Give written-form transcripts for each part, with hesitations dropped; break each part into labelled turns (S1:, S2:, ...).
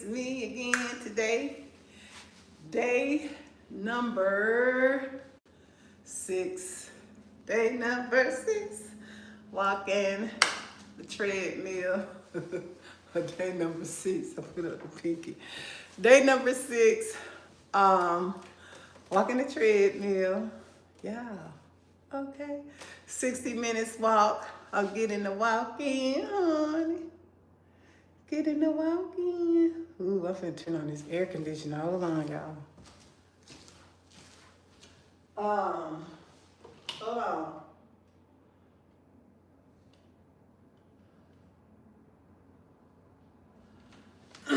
S1: It's me again today. Day number 6. Day number 6. Walking the treadmill. Day number 6. I put up the pinky. Day number 6. Walking the treadmill. Yeah. Okay. 60 minutes walk. I'll get in the walk in, honey. Get in the walk in. Ooh, I'm finna turn on this air conditioner. Hold on, y'all. Hold on. We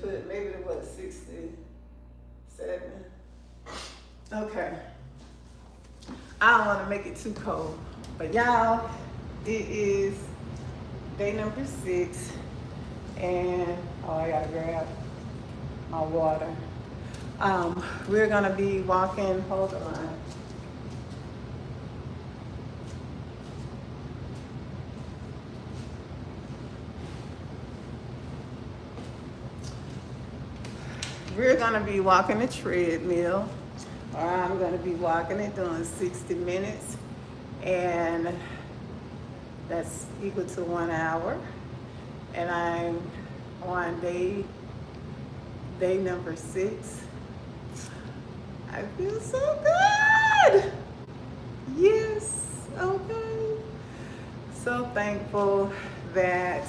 S1: put maybe to what, 67? Okay. I don't want to make it too cold, but y'all, it is day number 6, and I gotta grab my water. We're gonna be walking. Hold on. We're gonna be walking the treadmill, or I'm gonna be walking it doing 60 minutes, and that's equal to 1 hour. And I'm on day number 6. I feel so good. Yes, okay. So thankful that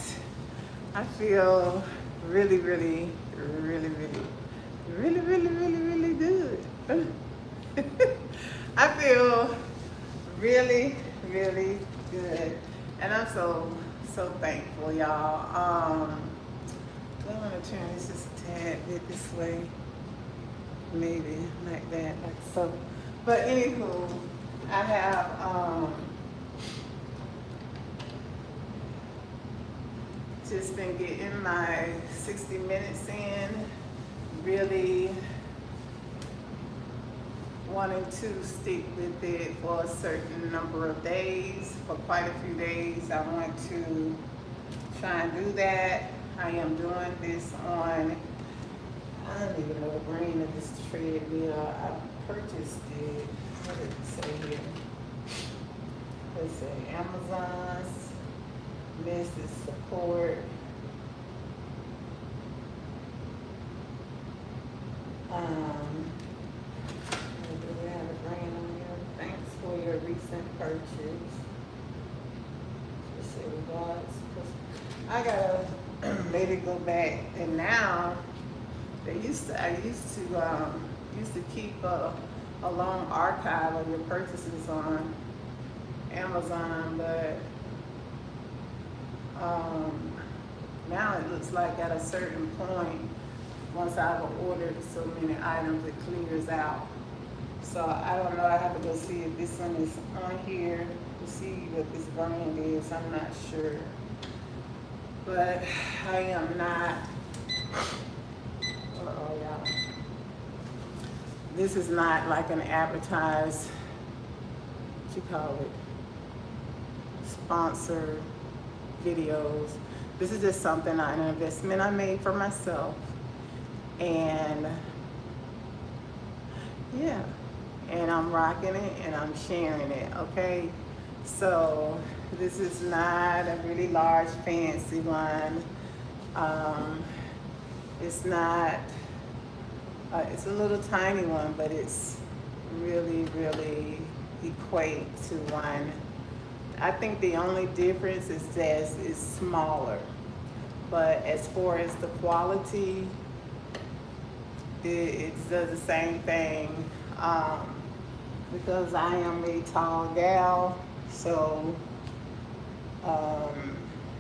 S1: I feel really, really, really, really, really, really, really, really good. I feel really, really good. And I'm so thankful, y'all. I'm gonna turn this just a tad bit this way. Maybe like that, like so. But anywho, I have just been getting my 60 minutes in, really wanting to stick with it for a certain number of days, for quite a few days. I want to try and do that. I am doing this on, I don't even know the brand of this treadmill. I purchased it, what did it say here? Let's say Amazon's Mrs. Support. Do we have a brand on here? Thanks for your recent purchase. Just say regards. I gotta maybe go back, and now I used to keep a long archive of your purchases on Amazon, but now it looks like at a certain point, once I've ordered so many items, it clears out. So I don't know, I have to go see if this one is on here to see what this brand is. I'm not sure. But I am not, y'all. This is not like an advertised, what you call it, sponsored videos. This is just something, an investment I made for myself. And yeah, and I'm rocking it and I'm sharing it, okay? So this is not a really large fancy one. It's not, it's a little tiny one, but it's really, really equate to one. I think the only difference is that it's smaller. But as far as the quality, it does the same thing. Because I am a tall gal, so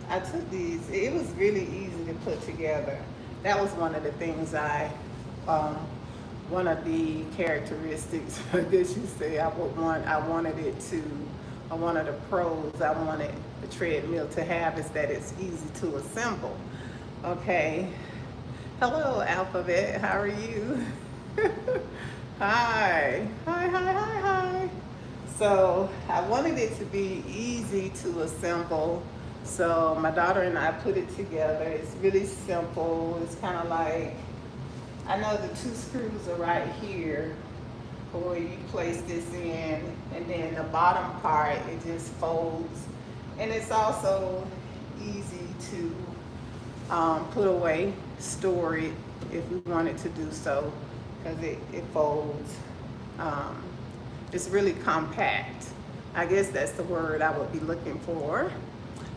S1: I took these. It was really easy to put together. That was one of the things one of the characteristics, I guess you say, one of the pros I wanted the treadmill to have is that it's easy to assemble. Okay. Hello, Alphabet. How are you? Hi. Hi. So I wanted it to be easy to assemble So my daughter and I put it together. It's really simple. It's kind of like, I know the two screws are right here where you place this in, and then the bottom part, it just folds. And it's also easy to put away, store it if we wanted to do so, because it folds. Um, it's really compact. I guess that's the word I would be looking for.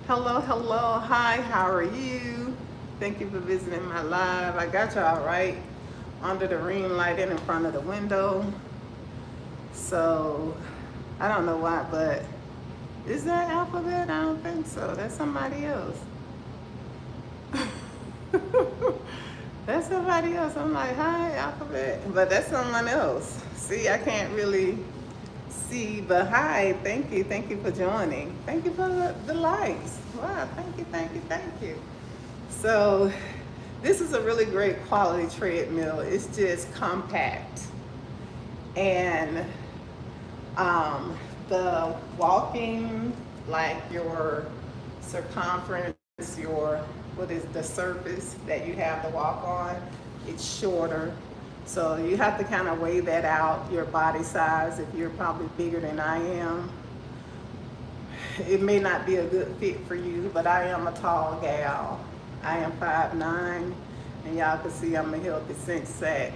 S1: Hello, hello, hi, how are you? Thank you for visiting my live. I got y'all right under the ring light and in front of the window. So, I don't know why, but is that Alphabet? I don't think so. That's somebody else. That's somebody else. I'm like, hi, Alphabet. But that's someone else. See, I can't really see, but hi, thank you. Thank you for joining. Thank you for the likes. Wow, thank you, thank you, thank you. So, this is a really great quality treadmill. It's just compact. And the walking, like your circumference, your, what is the surface that you have to walk on, it's shorter. So you have to kind of weigh that out, your body size. If you're probably bigger than I am, it may not be a good fit for you, but I am a tall gal. I am 5'9", and y'all can see I'm a healthy cinch sack.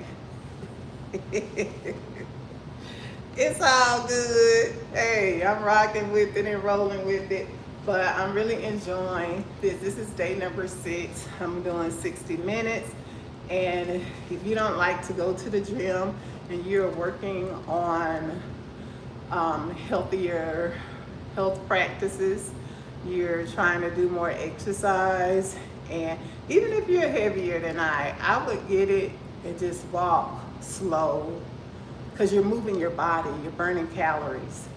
S1: It's all good. Hey, I'm rocking with it and rolling with it, but I'm really enjoying this. This is day number 6. I'm doing 60 minutes. And if you don't like to go to the gym and you're working on healthier health practices, you're trying to do more exercise, and even if you're heavier than I would get it and just walk slow, because you're moving your body, you're burning calories.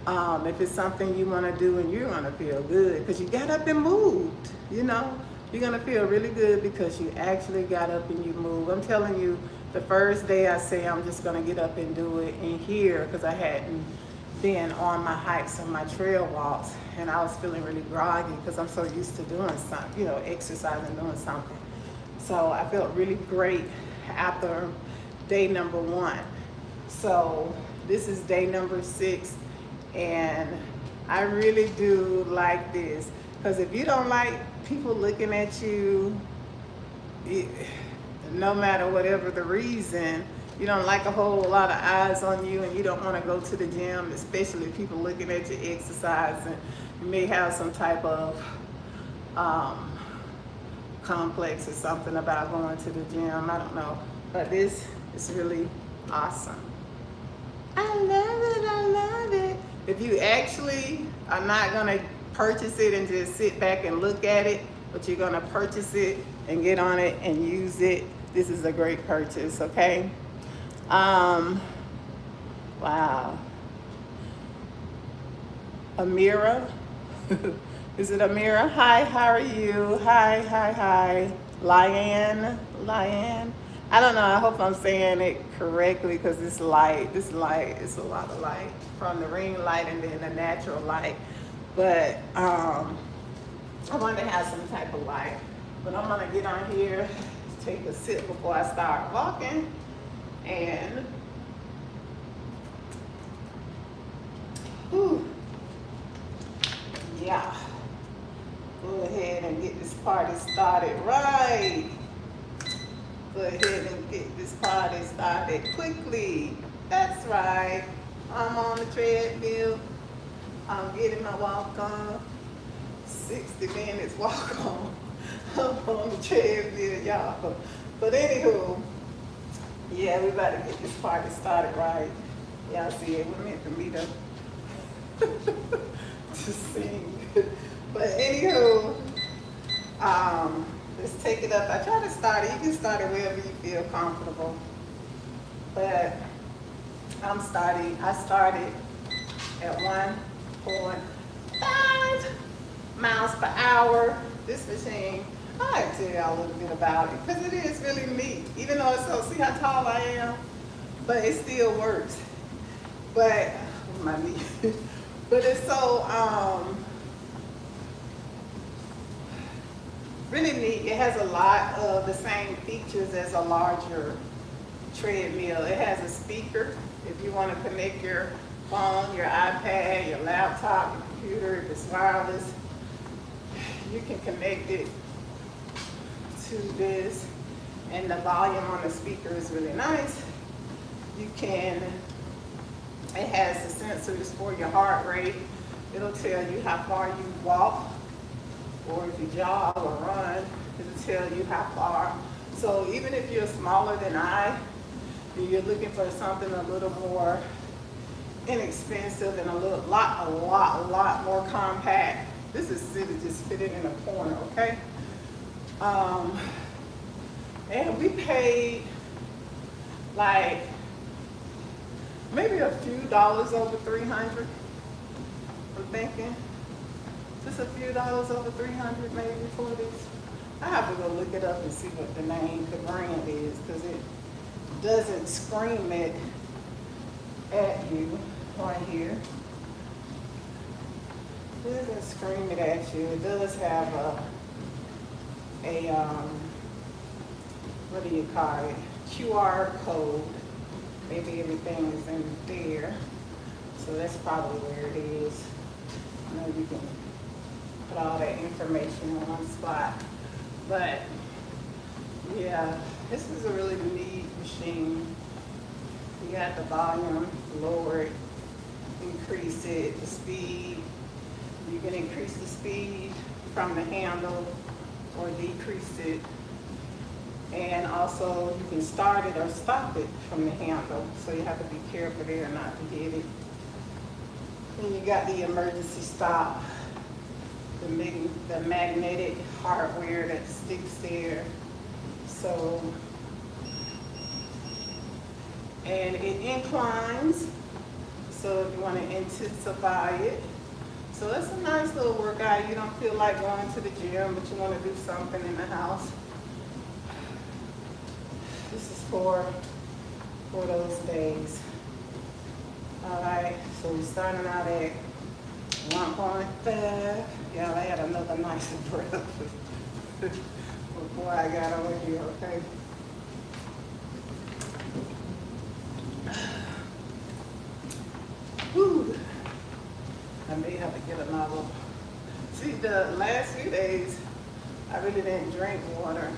S1: If it's something you want to do and you're going to feel good because you got up and moved, you know, you're going to feel really good because you actually got up and you moved. I'm telling you, the first day I say I'm just going to get up and do it in here, because I hadn't been on my hikes and my trail walks, and I was feeling really groggy because I'm so used to doing something, you know, exercising, doing something. So I felt really great after day number 1. So this is day number 6, and I really do like this, because if you don't like people looking at you, no matter whatever the reason, you don't like a whole lot of eyes on you, and you don't want to go to the gym, especially people looking at you exercising. You may have some type of complex or something about going to the gym. I don't know, but this is really awesome. I love it, I love it. If you actually are not gonna purchase it and just sit back and look at it, but you're gonna purchase it and get on it and use it, this is a great purchase, okay? Wow. Amira, is it Amira? Hi, how are you? Hi. Lyanne. I don't know, I hope I'm saying it correctly, because this light, it's a lot of light from the ring light and then the natural light. But I want to have some type of light. But I'm gonna get on here, take a sip before I start walking, and whew, yeah, go ahead and get this party started right. Go ahead and get this party started quickly. That's right. I'm on the treadmill. I'm getting my walk on. 60 minutes walk on. I'm on the treadmill, y'all. But anywho, yeah, we about to get this party started right. Y'all see, it was meant for me to sing. But anywho, let's take it up. I try to start it. You can start it wherever you feel comfortable. But I started at 1.5 miles per hour. This machine, I'll tell y'all a little bit about it, because it is really neat. Even though it's so, see how tall I am? But it still works. But, my knee. But it's so, really neat. It has a lot of the same features as a larger treadmill. It has a speaker if you want to connect your phone, your iPad, your laptop, your computer. If it's wireless, you can connect it to this, and the volume on the speaker is really nice. It has the sensors for your heart rate. It'll tell you how far you walk, or if you jog or run, it'll tell you how far. So even if you're smaller than I, and you're looking for something a little more inexpensive and a lot more compact, this is silly, just fit it in a corner, okay? And we paid like maybe a few dollars over 300. I'm thinking just a few dollars over 300 maybe for this. I have to go look it up and see what the brand is, because it doesn't scream it at you right here. It doesn't scream it at you. It does have a what do you call it? QR code. Maybe everything is in there. So that's probably where it is. I know you can put all that information in one spot. But yeah, this is a really neat machine. You got the volume, lower it, increase it, the speed. You can increase the speed from the handle or decrease it. And also you can start it or stop it from the handle. So you have to be careful there not to hit it. And you got the emergency stop, the magnetic hardware that sticks there. So, and it inclines, so if you want to intensify it. So it's a nice little workout. You don't feel like going to the gym, but you want to do something in the house. This is for those days. All right, so we're starting out at 1.5. Yeah, I had another nice breath before I got over here, okay? Whew. I may have to get another. See, the last few days, I really didn't drink water,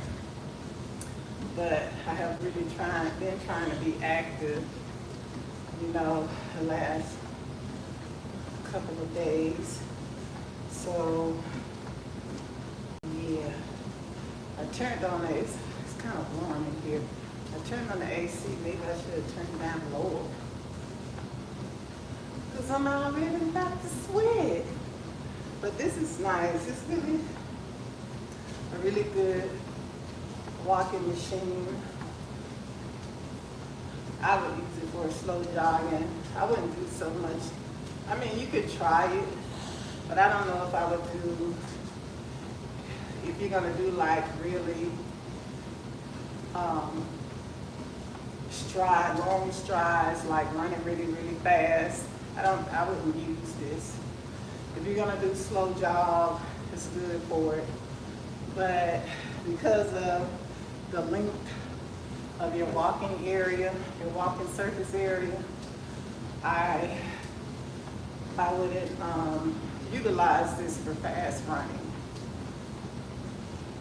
S1: but I have really been trying to be active, you know, the last couple of days. So, yeah, I turned on it. It's kind of warm in here. I turned on the AC. Maybe I should have turned it down lower, because I'm already about to sweat. But this is nice. It's really a really good walking machine. I would use it for slow jogging. I wouldn't do so much. I mean, you could try it, but I don't know if I would do, if you're gonna do like really long strides, like running really, really fast. I wouldn't use this. If you're gonna do slow jog, it's good for it. But because of the length of your walking area, your walking surface area, I wouldn't utilize this for fast running.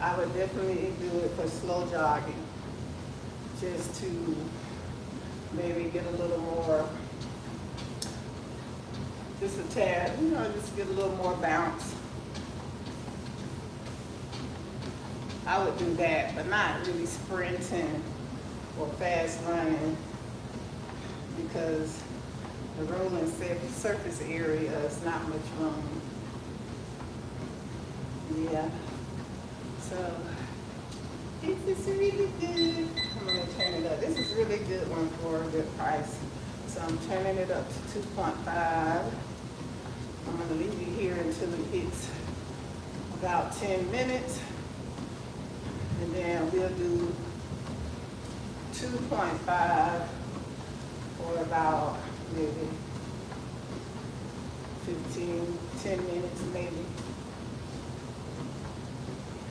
S1: I would definitely do it for slow jogging, just to maybe get a little more, just a tad, you know, just get a little more bounce. I would do that, but not really sprinting or fast running, because the rolling surface area is not much room. Yeah. So this is really good. I'm gonna turn it up. This is a really good one for a good price. So I'm turning it up to 2.5. I'm gonna leave it here until it hits about 10 minutes. And then we'll do 2.5 for about maybe 10 minutes maybe.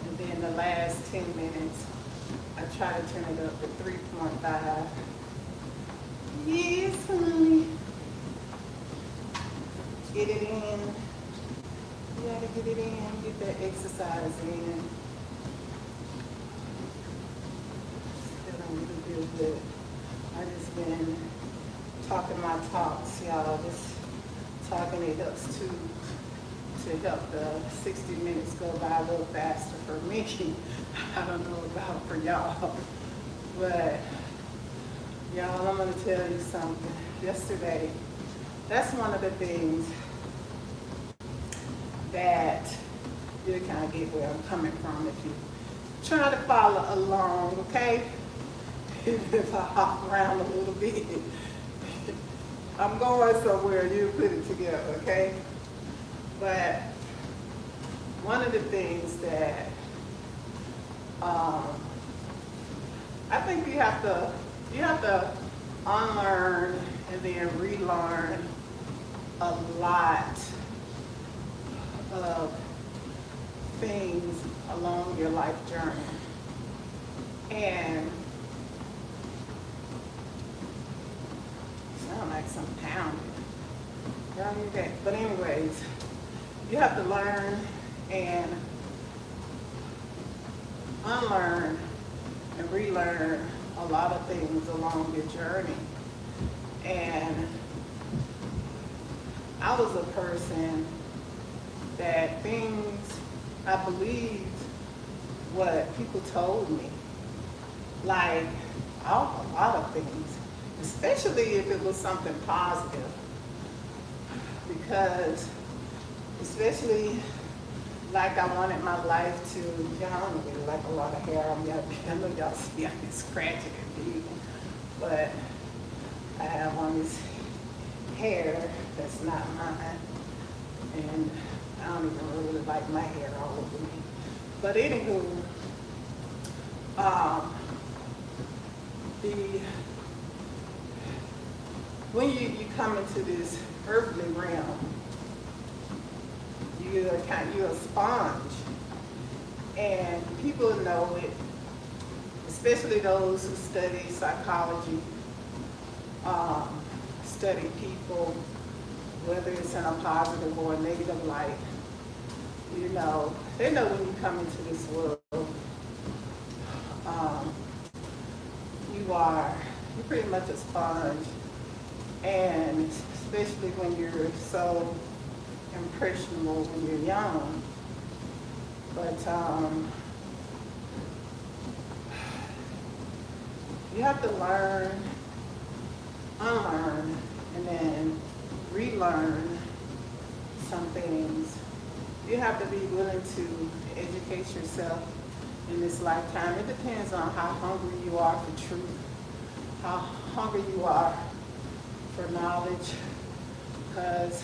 S1: And then the last 10 minutes, I try to turn it up to 3.5. Yes, honey. Get it in. You gotta get it in, get that exercise in. Still don't really feel good. I just been talking my talks, y'all. Just talking, it helps to help the 60 minutes go by a little faster for me. I don't know about for y'all, but y'all, I'm gonna tell you something. Yesterday, that's one of the things that you kind of get where I'm coming from if you try to follow along, okay? Even if I hop around a little bit, I'm going somewhere, you put it together, okay? But one of the things that I think you have to unlearn and then relearn a lot of things along your life journey. And sound like some pounding. Y'all hear that? But anyways, you have to learn and unlearn and relearn a lot of things along your journey. And I was a person that I believed what people told me. Like, a lot of things, especially if it was something positive. Because, especially, like I wanted my life to, y'all don't really like a lot of hair on me. I know y'all see I can scratch it and beat it. But I have on this hair that's not mine. And I don't even really like my hair all over me. But anywho, when you come into this earthly realm, you're a sponge, and people know it, especially those who study psychology, study people, whether it's in a positive or a negative light. You know, they know when you come into this world, you're pretty much a sponge, and especially when you're so impressionable when you're young. But you have to learn, unlearn, and then relearn some things. You have to be willing to educate yourself in this lifetime. It depends on how hungry you are for truth, how hungry you are for knowledge. Because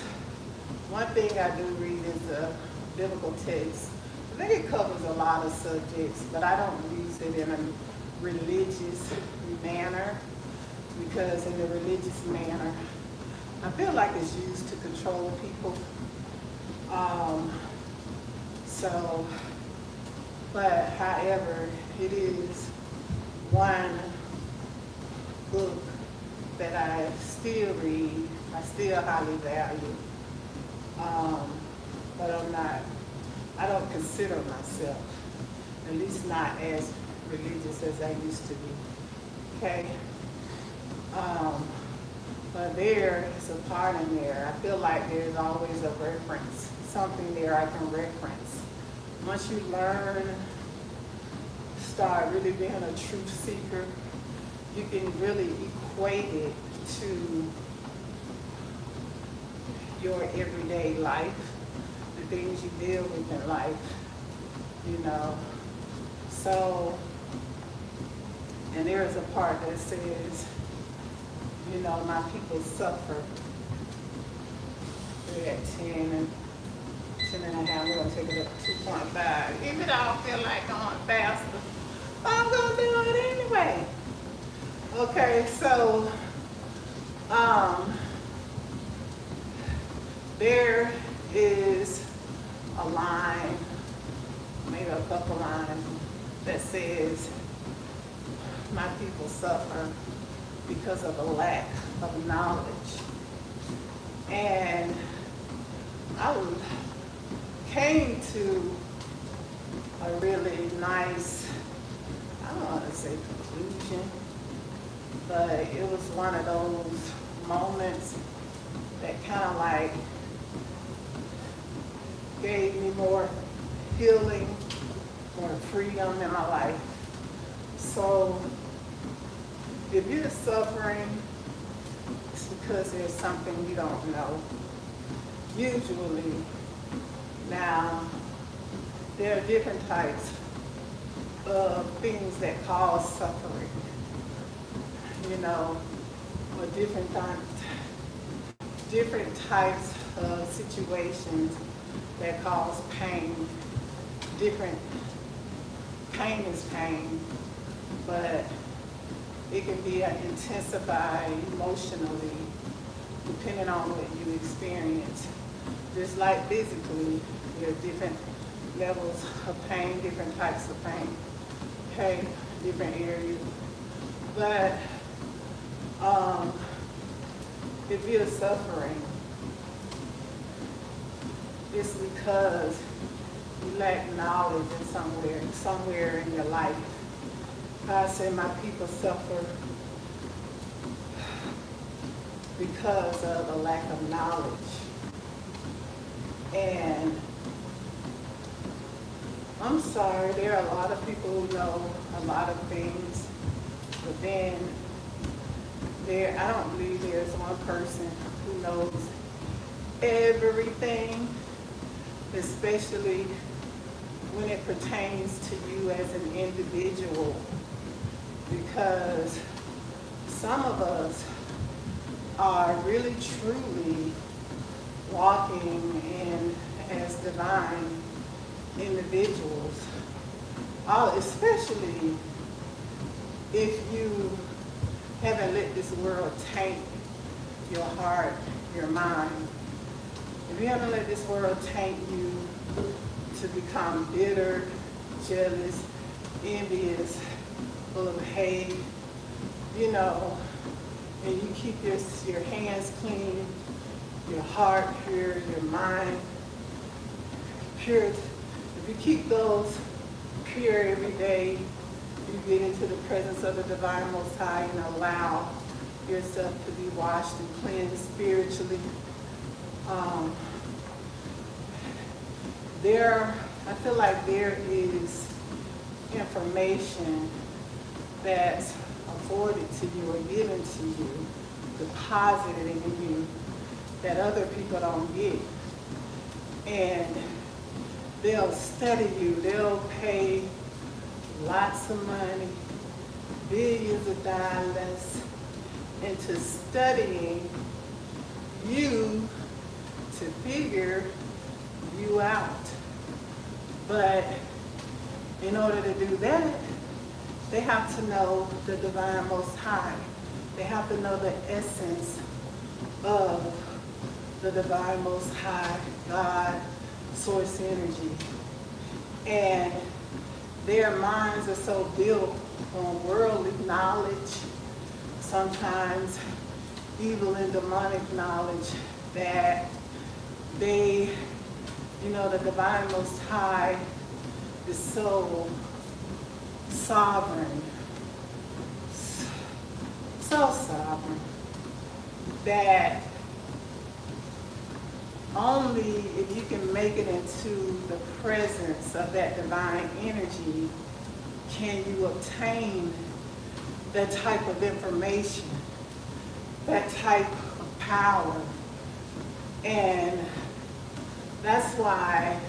S1: one thing I do read is a biblical text. I think it covers a lot of subjects, but I don't use it in a religious manner, because in the religious manner, I feel like it's used to control people. But however, it is one book that I still read, I still highly value. But I don't consider myself, at least not as religious as I used to be, okay? But there is a part in there, I feel like there's always a reference, something there I can reference. Once you learn, start really being a truth seeker, you can really equate it to your everyday life, the things you deal with in life, you know. So, and there is a part that says, you know, my people suffer. We're at 10 and a half, we're gonna take it up to 2.5. Even though I don't feel like going faster, I'm gonna do it anyway. Okay, so, there is a line made a couple lines that says, my people suffer because of a lack of knowledge. And I came to a really nice, I don't want to say conclusion, but it was one of those moments that kind of like gave me more healing, more freedom in my life. So if you're suffering, it's because there's something you don't know. Usually, now, there are different types of things that cause suffering, you know, or different types of situations that cause pain. Different pain is pain, but it can be intensified emotionally depending on what you experience. Just like physically, there are different levels of pain, different types of pain, different areas. But if you're suffering, it's because you lack knowledge in somewhere in your life. God said, my people suffer because of a lack of knowledge. And I'm sorry, there are a lot of people who know a lot of things, but then I don't believe there's one person who knows everything, especially when it pertains to you as an individual, because some of us are really truly walking in as divine individuals, especially if you haven't let this world taint your heart, your mind. If you haven't let this world taint you to become bitter, jealous, envious, full of hate, you know, and you keep your hands clean, your heart pure, your mind pure. If you keep those pure every day, you get into the presence of the Divine Most High and allow yourself to be washed and cleansed spiritually. I feel like there is information that's afforded to you or given to you, deposited in you, that other people don't get. And they'll study you, they'll pay lots of money, billions of dollars into studying you to figure you out. But in order to do that, they have to know the Divine Most High. They have to know the essence of the Divine Most High, God, source energy. And their minds are so built on worldly knowledge, sometimes evil and demonic knowledge, that they, the Divine Most High is so sovereign, so sovereign, that only if you can make it into the presence of that divine energy can you obtain that type of information, that type of power. And that's why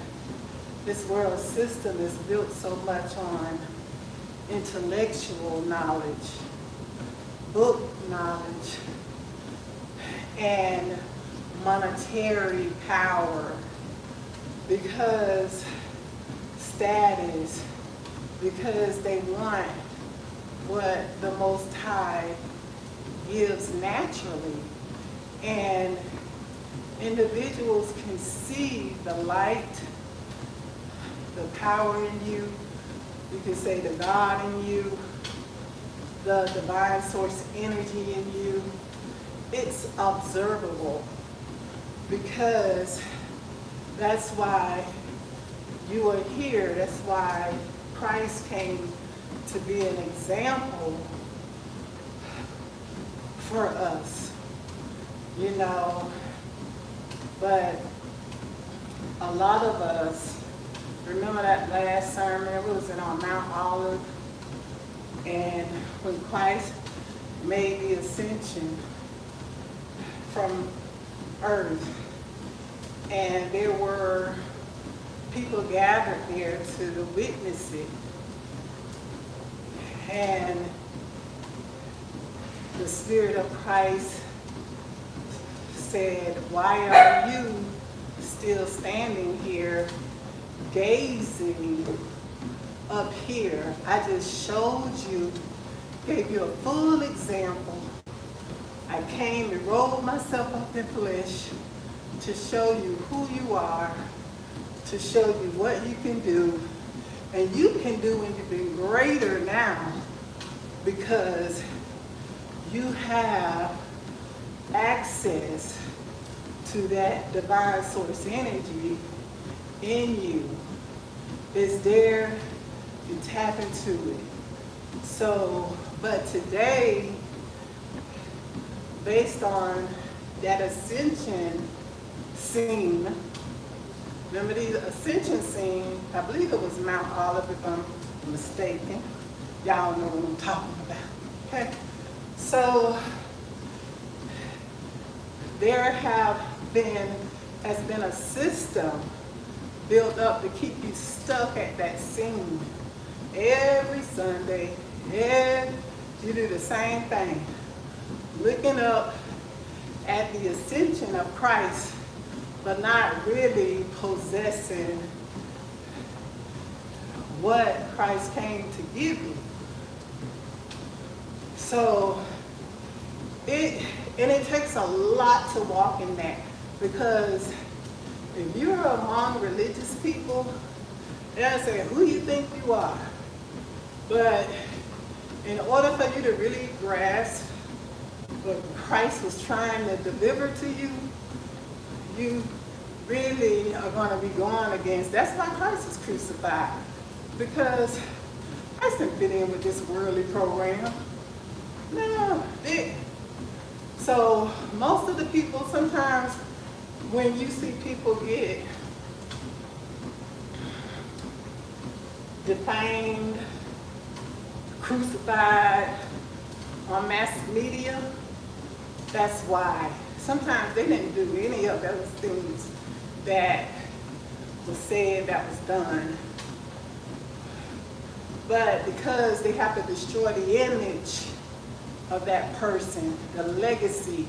S1: this world system is built so much on intellectual knowledge, book knowledge, and monetary power, because status, because they want what the Most High gives naturally. And individuals can see the light, the the power in you. You can say the God in you, the divine source energy in you. It's observable, because that's why you are here. That's why Christ came to be an example for us, you know. But a lot of us, remember that last sermon, it was on Mount Olive, and when Christ made the ascension from earth, and there were people gathered there to witness it. And the Spirit of Christ said, "Why are you still standing here gazing up here? I just showed you, gave you a full example. I came and rolled myself up in flesh to show you who you are, to show you what you can do, and you can do even greater now, because you have access to that divine source energy in you. It's there, you tap into it." So, but today, based on that ascension scene, remember the ascension scene, I believe it was Mount Olive if I'm mistaken. Y'all know what I'm talking about, okay? So there has been a system built up to keep you stuck at that scene. Every Sunday, you do the same thing. Looking up at the ascension of Christ, but not really possessing what Christ came to give you. So it takes a lot to walk in that, because if you're among religious people, they'll say, "Who you think you are?" But in order for you to really grasp what Christ was trying to deliver to you, you really are going to be going against. That's why Christ was crucified, because Christ didn't fit in with this worldly program. No. So most of the people, sometimes when you see people get defamed, crucified on mass media, that's why. Sometimes they didn't do any of those things that was said, that was done. But because they have to destroy the image of that person, the legacy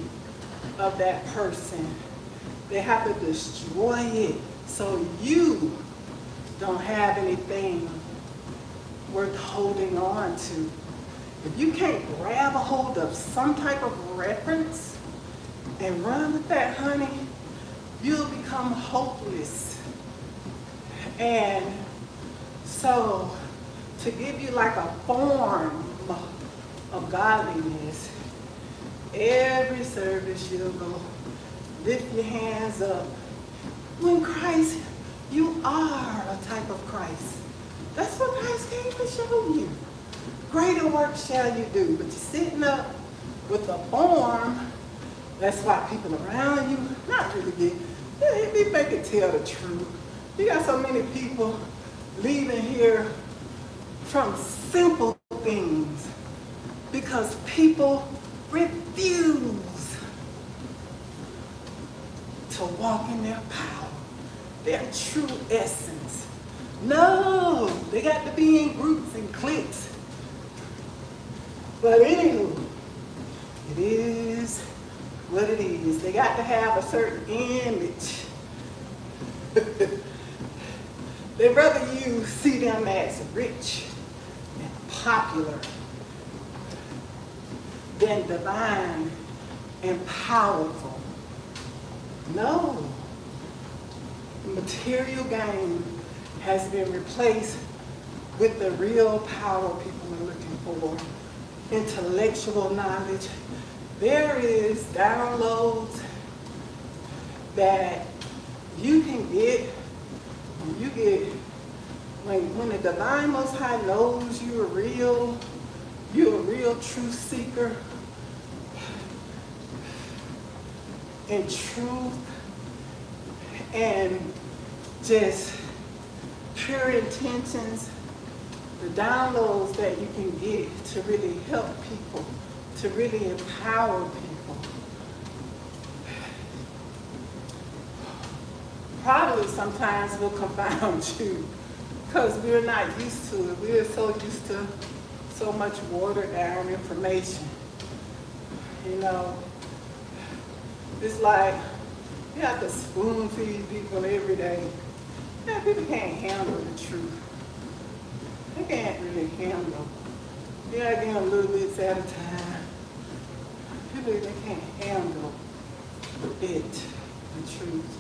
S1: of that person, they have to destroy it so you don't have anything worth holding on to. If you can't grab a hold of some type of reference and run with that, honey, you'll become hopeless. And so, to give you like a form of godliness, every service you'll go, lift your hands up. When Christ, you are a type of Christ. That's what Christ came to show you. Greater work shall you do. But you're sitting up with a form. That's why people around you not really get, they can tell the truth. You got so many people leaving here from simple things because people refuse to walk in their power, their true essence. No, they got to be in groups and cliques. But anywho, it is what it is. They got to have a certain image. They'd rather you see them as rich and popular than divine and powerful. No. Material gain has been replaced with the real power people are looking for, intellectual knowledge. There is downloads that you can get when the divine Most High knows you're a real truth seeker and truth and just pure intentions, the downloads that you can get to really help people, to really empower people. Probably sometimes will confound you because we're not used to it. We're so used to so much watered down information. You know, it's like you have to spoon feed people every day. Yeah, people can't handle the truth. They can't really handle. You gotta give them little bits at a time. People, they can't handle it, the truth.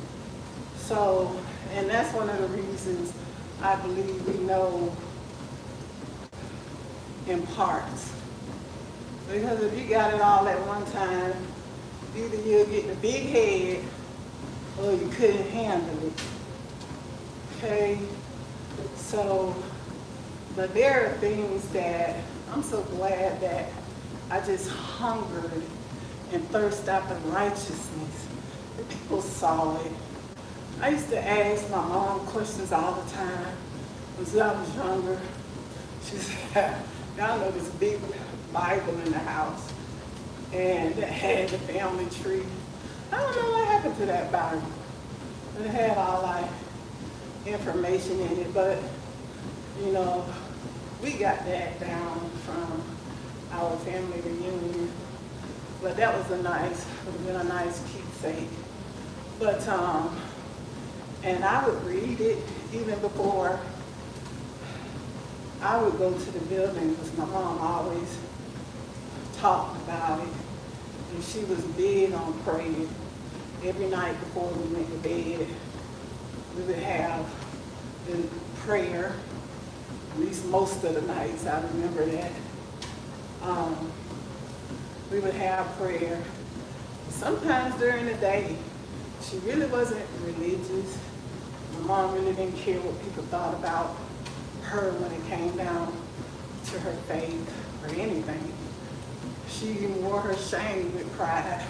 S1: So, and that's one of the reasons I believe we know in parts. Because if you got it all at one time, either you'll get the big head or you couldn't handle it. Okay? So, but there are things that I'm so glad that I just hungered and thirsted after righteousness. The people saw it. I used to ask my mom questions all the time when I was younger. She said, y'all know this big Bible in the house and that had the family tree. I don't know what happened to that Bible. It had all that information in it, but you know, we got that down from our family reunion. But that was would have been a nice keepsake. But and I would read it even before I would go to the building because my mom always talked about it. And she was big on praying. Every night before we went to bed, we would have the prayer, at least most of the nights, I remember that. We would have prayer. Sometimes during the day, she really wasn't religious. My mom really didn't care what people thought about her when it came down to her faith or anything. She even wore her shame with pride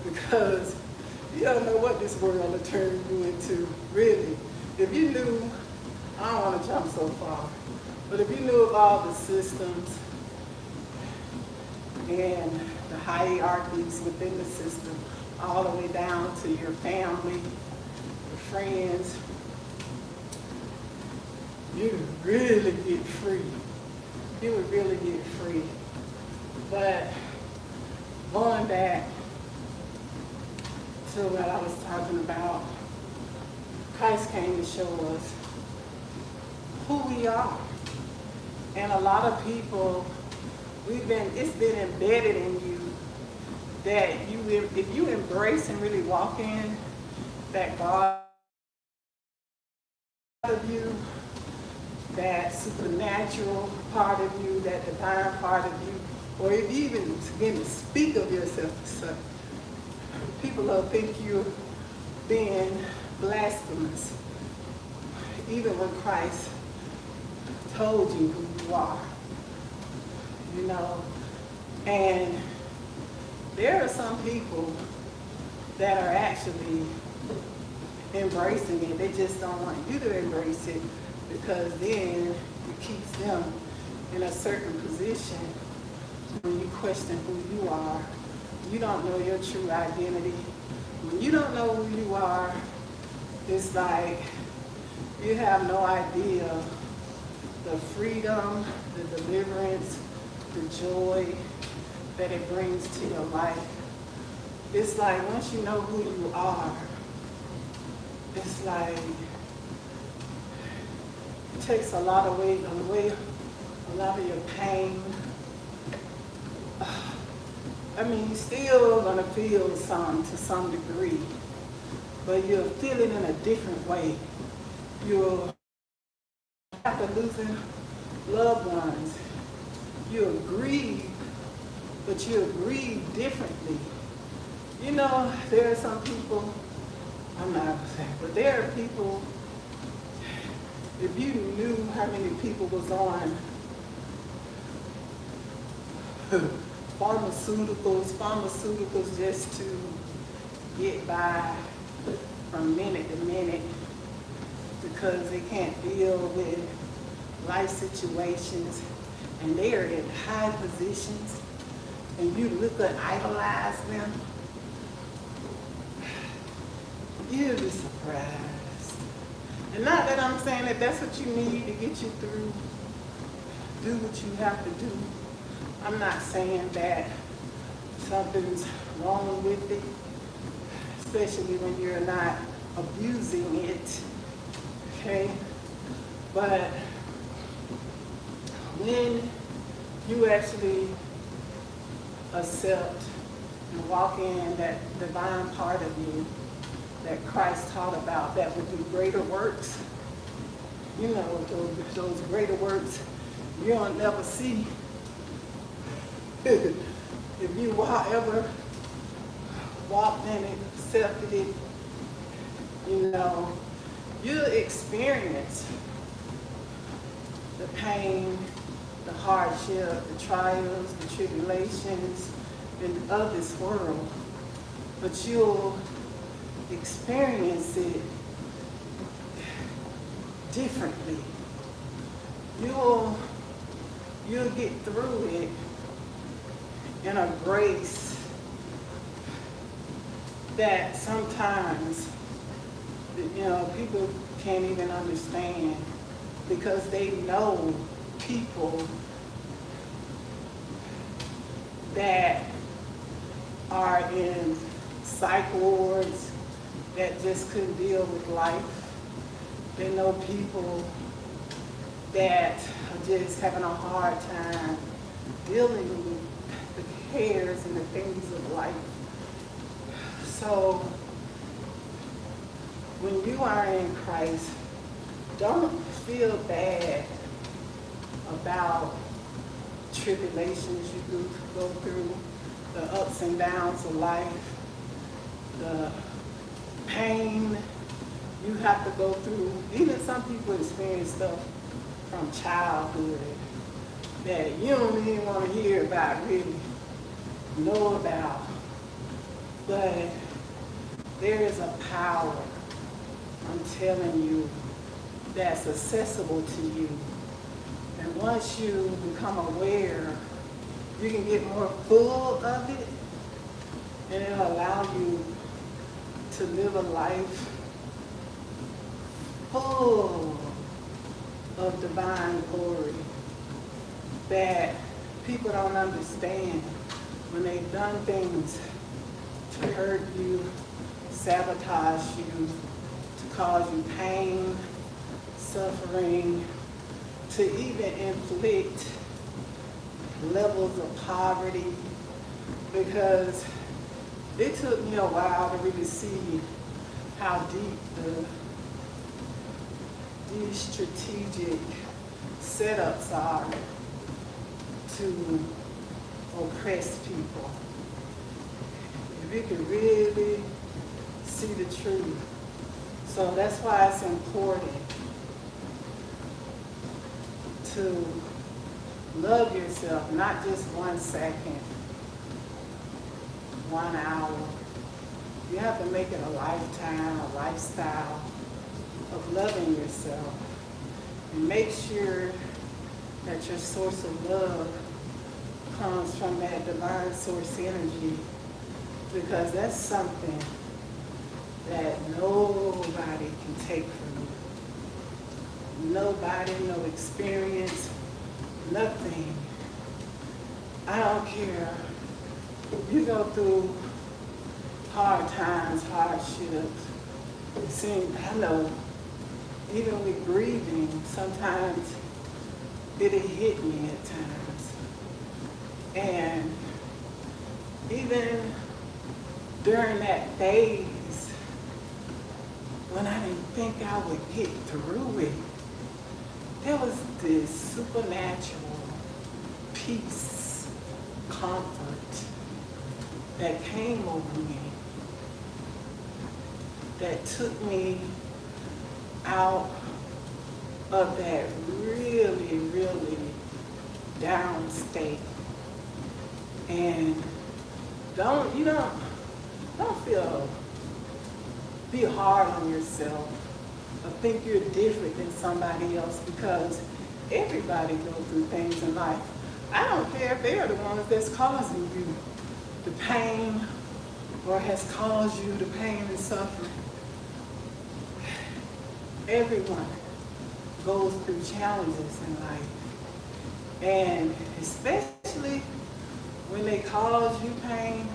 S1: because you don't know what this world will turn you into, really. If you knew, I don't want to jump so far, but if you knew of all the systems and the hierarchies within the system, all the way down to your family, your friends, you would really get free. You would really get free. But going back to what I was talking about, Christ came to show us who we are. And a lot of people, it's been embedded in you that if you embrace and really walk in that God of you, that supernatural part of you, that divine part of you, or if you even begin to speak of yourself to such, people will think you're being blasphemous, even when Christ told you who you are, you know. And there are some people that are actually embracing it. They just don't want you to embrace it because then it keeps them in a certain position when you question who you are. You don't know your true identity. When you don't know who you are, it's like you have no idea the freedom, the deliverance, the joy that it brings to your life. It's like once you know who you are, it's like it takes a lot of weight away, a lot of your pain. I mean, you're still gonna feel some to some degree, but you'll feel it in a different way. You'll after losing loved ones. You'll grieve, but you'll grieve differently. You know, there are some people, I'm not gonna say, but there are people, if you knew how many people was on pharmaceuticals just to get by from minute to minute because they can't deal with life situations and they are in high positions and you look and idolize them, you'll be surprised. And not that I'm saying that that's what you need to get you through, do what you have to do. I'm not saying that something's wrong with it, especially when you're not abusing it, okay? But when you actually accept and walk in that divine part of you that Christ taught about that would do greater works, you know, those greater works you don't never see. If you ever walked in it, accepted it, you know, you'll experience the pain, the hardship, the trials, the tribulations of this world, but you'll experience it differently. You'll get through it in a grace that sometimes, you know, people can't even understand because they know people that are in psych wards that just couldn't deal with life. They know people that are just having a hard time dealing with the cares and the things of life. So when you are in Christ, don't feel bad about tribulations you go through, the ups and downs of life, the pain you have to go through. Even some people experience stuff from childhood that you don't even want to hear about, really know about. But there is a power, I'm telling you, that's accessible to you. And once you become aware, you can get more full of it, and it'll allow you to live a life full of divine glory that people don't understand when they've done things to hurt you, sabotage you, to cause you pain, suffering, to even inflict levels of poverty, because it took me a while to really see how deep these strategic setups are to oppress people. If you can really see the truth. So that's why it's important to love yourself, not just 1 second, 1 hour. You have to make it a lifetime, a lifestyle of loving yourself. And make sure that your source of love comes from that divine source energy, because that's something that nobody can take from you. Nobody, no experience, nothing. I don't care. You go through hard times, hardships. I know, even with grieving, sometimes it'll hit me at times. And even during that phase when I didn't think I would get through it, there was this supernatural peace, comfort that came over me that took me out of that really, really down state. And don't be hard on yourself or think you're different than somebody else, because everybody goes through things in life. I don't care if they are the ones that's causing you the pain or has caused you the pain and suffering. Everyone goes through challenges in life. And especially when they cause you pain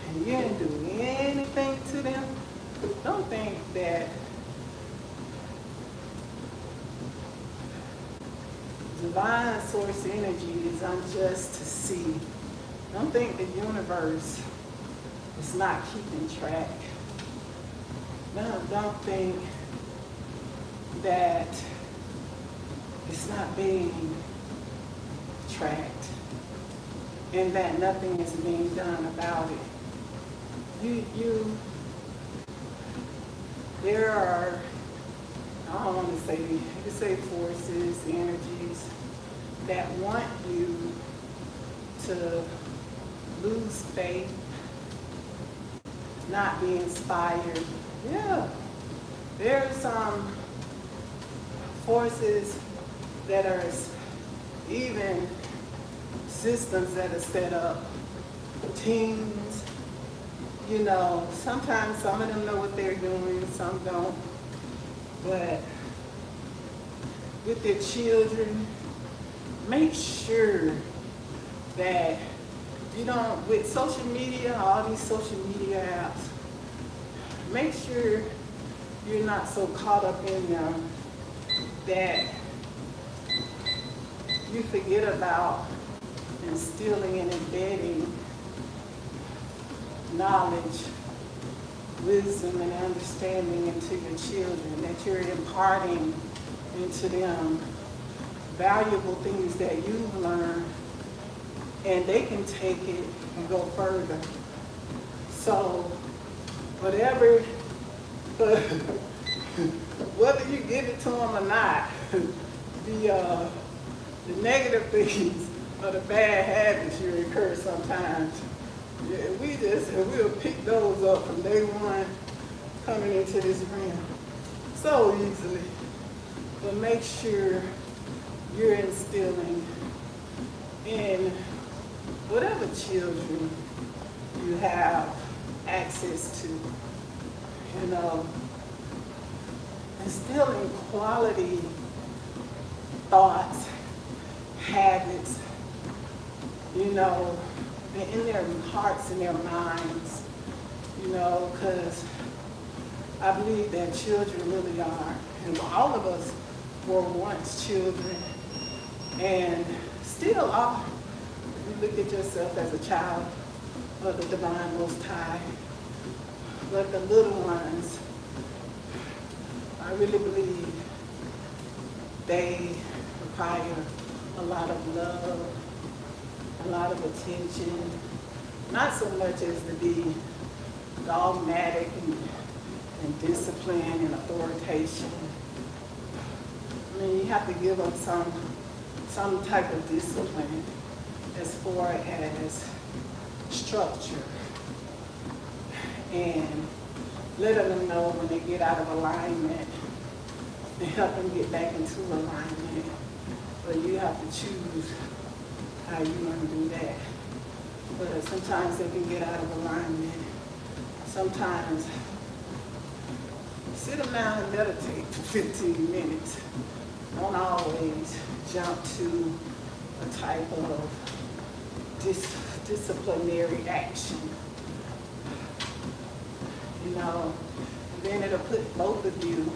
S1: and you didn't do anything to them, don't think that divine source energy is unjust to see. Don't think the universe is not keeping track. No, don't think that it's not being tracked and that nothing is being done about it. There are, I don't want to say, you can say forces, energies that want you to lose faith, not be inspired. Yeah, there are some forces that are even systems that are set up, teams. You know, sometimes some of them know what they're doing, some don't. But with their children, make sure that you don't, with social media, all these social media apps, make sure you're not so caught up in them that you forget about instilling and embedding knowledge, wisdom, and understanding into your children, that you're imparting into them valuable things that you've learned, and they can take it and go further. So whatever, whether you give it to them or not, the negative things or the bad habits you incur sometimes, yeah, we'll pick those up from day one coming into this realm so easily. But make sure you're instilling in whatever children you have access to, you know, instilling quality thoughts, habits, you know, in their hearts and their minds, you know, because I believe that children really are, and all of us were once children, and still are. You look at yourself as a child of the Divine Most High, but the little ones, I really believe they require a lot of love, a lot of attention, not so much as to be dogmatic and discipline and authoritation. I mean, you have to give them some type of discipline as far as structure, and letting them know when they get out of alignment and help them get back into alignment. But you have to choose how you want to do that. But sometimes they can get out of alignment. Sometimes sit them down and meditate for 15 minutes. Don't always jump to a type of disciplinary action. You know, then it'll put both of you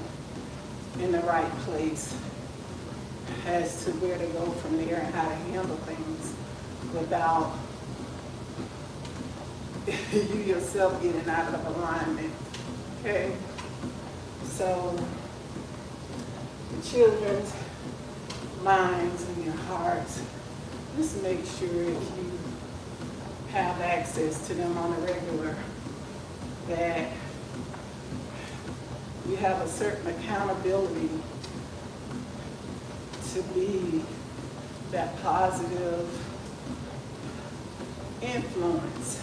S1: in the right place as to where to go from there and how to handle things without you yourself getting out of alignment. Okay? So the children's minds and your hearts, just make sure if you have access to them on a regular, that you have a certain accountability to be that positive influence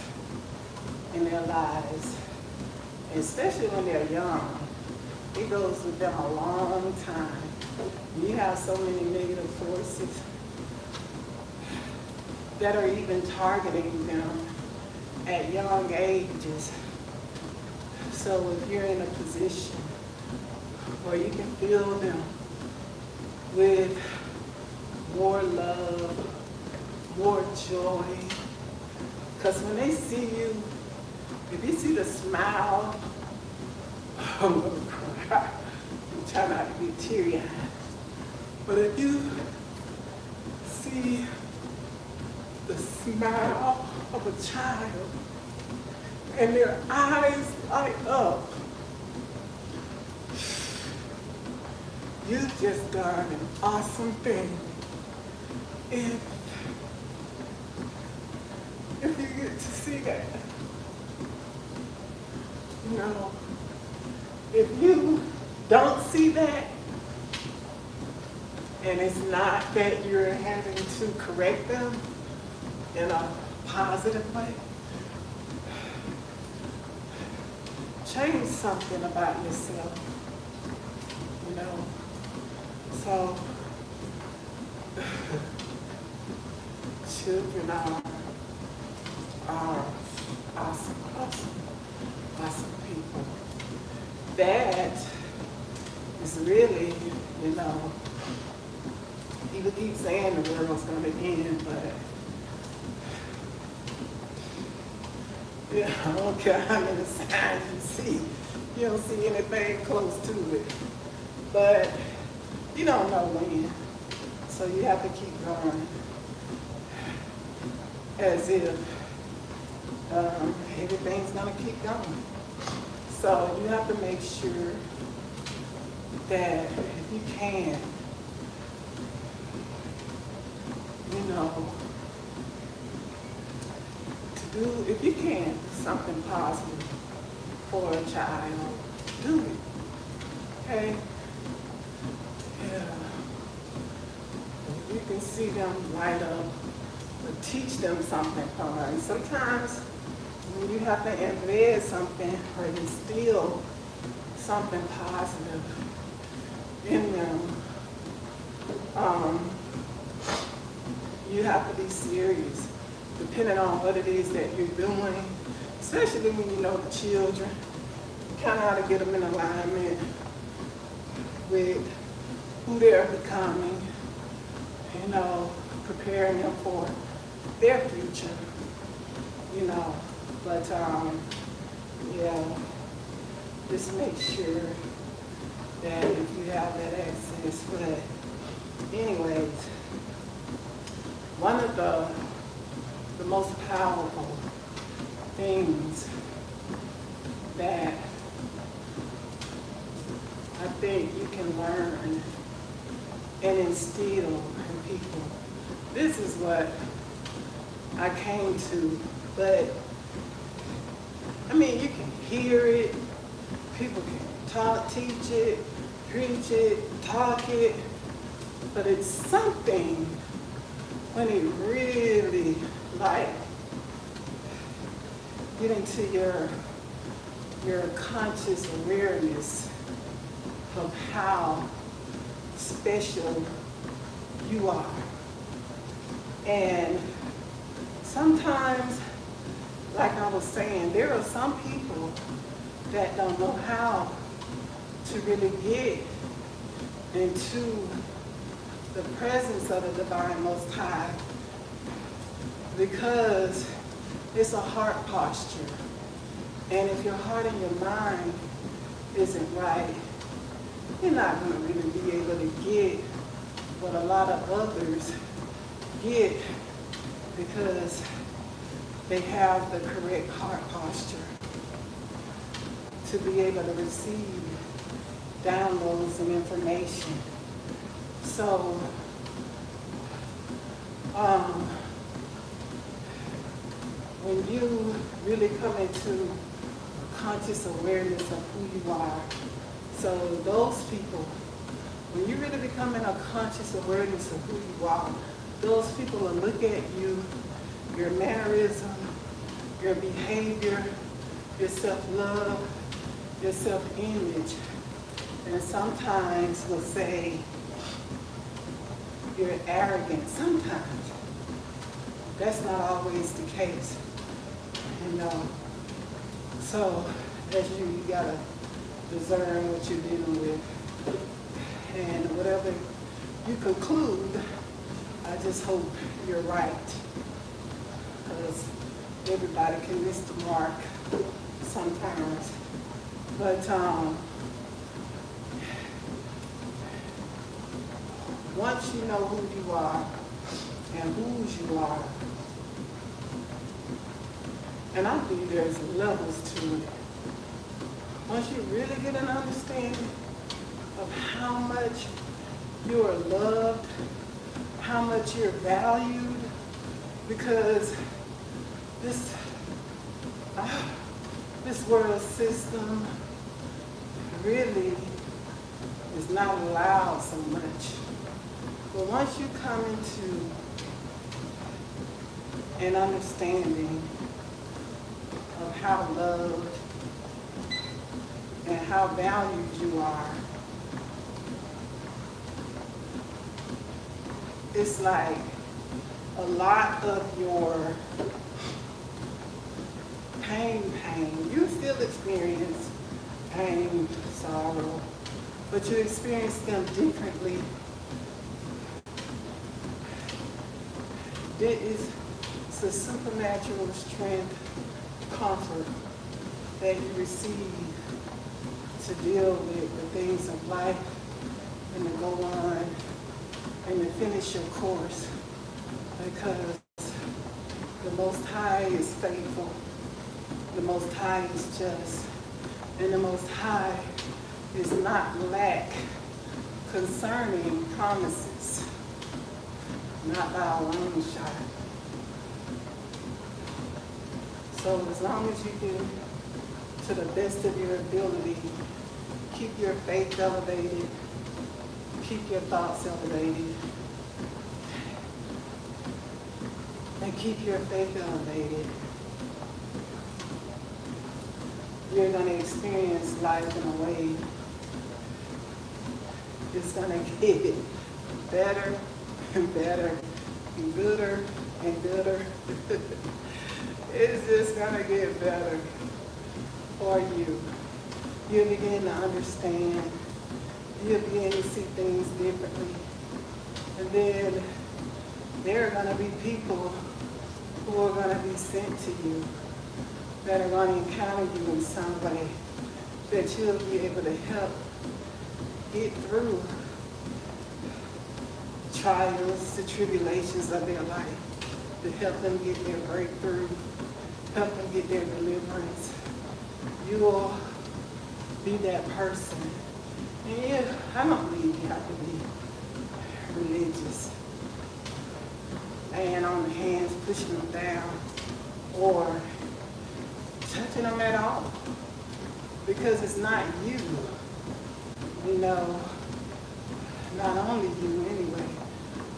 S1: in their lives, especially when they're young. It goes with them a long time. You have so many negative forces that are even targeting them at young ages. So if you're in a position where you can fill them with more love, more joy, because when they see you, if you see the smile, I'm gonna cry. I'm trying not to be teary-eyed. But if you see the smile of a child and their eyes light up, you've just done an awesome thing. If you get to see that, you know, if you don't see that, and it's not that you're having to correct them in a positive way, change something about yourself, you know. So, children are awesome people. That is really, you know, people keep saying the world's going to end, but yeah, I don't care how many signs you see. You don't see anything close to it. But you don't know when. So you have to keep going as if everything's going to keep going. So you have to make sure that if you can, you know, if you can do something positive for a child, do it. Okay? Yeah. You can see them light up, but teach them something fun. Sometimes when you have to embed something or instill something positive in them, you have to be serious, depending on what it is that you're doing, especially when you know the children. You kind of have to get them in alignment with who they're becoming, you know, preparing them for their future, you know. But, yeah, just make sure that if you have that access. But anyways, one of the most powerful things that I think you can learn and instill in people, this is what I came to, but I mean, you can hear it, people can talk, teach it, preach it, talk it, but it's something when it really, like, get into your conscious awareness of how special you are. And sometimes, like I was saying, there are some people that don't know how to really get into the presence of the Divine Most High, because it's a heart posture. And if your heart and your mind isn't right, you're not going to really be able to get what a lot of others get, because they have the correct heart posture to be able to receive download some information. So, when you really come into conscious awareness of who you are, so those people, when you really become in a conscious awareness of who you are, those people will look at you, your mannerism, your behavior, your self-love, your self-image, and sometimes will say you're arrogant. Sometimes. That's not always the case. So as you gotta discern what you're dealing with. And whatever you conclude, I just hope you're right. Because everybody can miss the mark sometimes. But once you know who you are and whose you are, and I believe there's levels to it. Once you really get an understanding of how much you are loved, how much you're valued, because this world system really is not allowed so much. But once you come into an understanding of how loved and how valued you are, it's like a lot of your pain, you still experience pain, sorrow, but you experience them differently. It's a supernatural strength, comfort that you receive to deal with the things of life and to go on and to finish your course, because the Most High is faithful, the Most High is just, and the Most High is not lack concerning promises, not by our own shot. So as long as you do, to the best of your ability, keep your faith elevated, keep your thoughts elevated, and keep your faith elevated, you're going to experience life in a way it's going to get better and better, and gooder and gooder. It's just going to get better for you. You'll begin to understand. You'll begin to see things differently. And then there are going to be people who are going to be sent to you that are going to encounter you in some way that you'll be able to help get through the trials, the tribulations of their life, to help them get their breakthrough, help them get their deliverance. You will be that person. And yeah, I don't believe you have to be religious, laying on the hands, pushing them down, or touching them at all, because it's not you. Not only you anyway,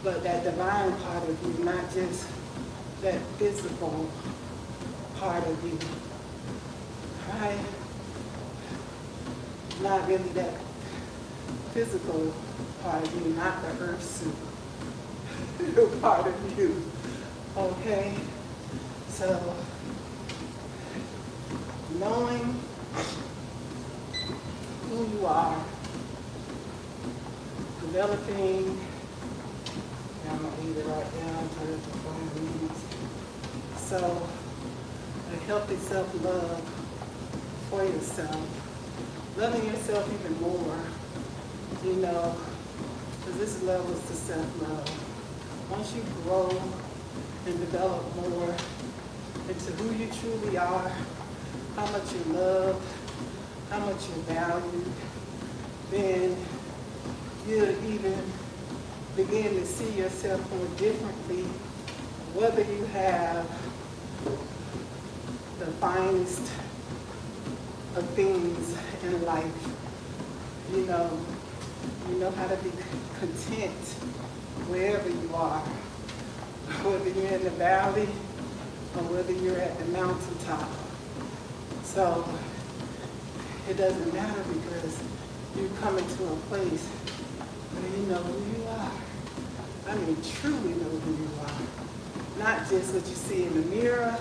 S1: but that divine part of you, not just that physical part of you, right? Not really that physical part of you, not the earth suit part of you, okay? So, knowing who you are, developing, I'm going to leave it right down to 5 minutes. So, a healthy self-love for yourself, loving yourself even more, because this levels to self-love. Once you grow and develop more into who you truly are, how much you're loved, how much you're valued, then you'll even begin to see yourself more differently, whether you have the finest of things in life. You know how to be content wherever you are, whether you're in the valley or whether you're at the mountaintop. So it doesn't matter because you come into a place where you know who you are. I mean, truly know who you are. Not just what you see in the mirror,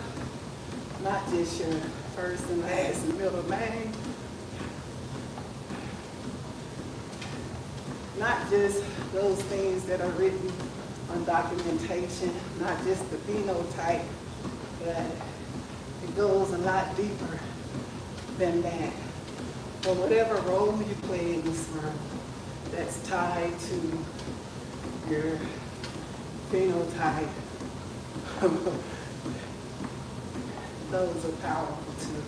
S1: not just your first and last and middle name, not just those things that are written on documentation, not just the phenotype, but it goes a lot deeper than that. For whatever role you play in this world, that's tied to your phenotype, those are powerful too.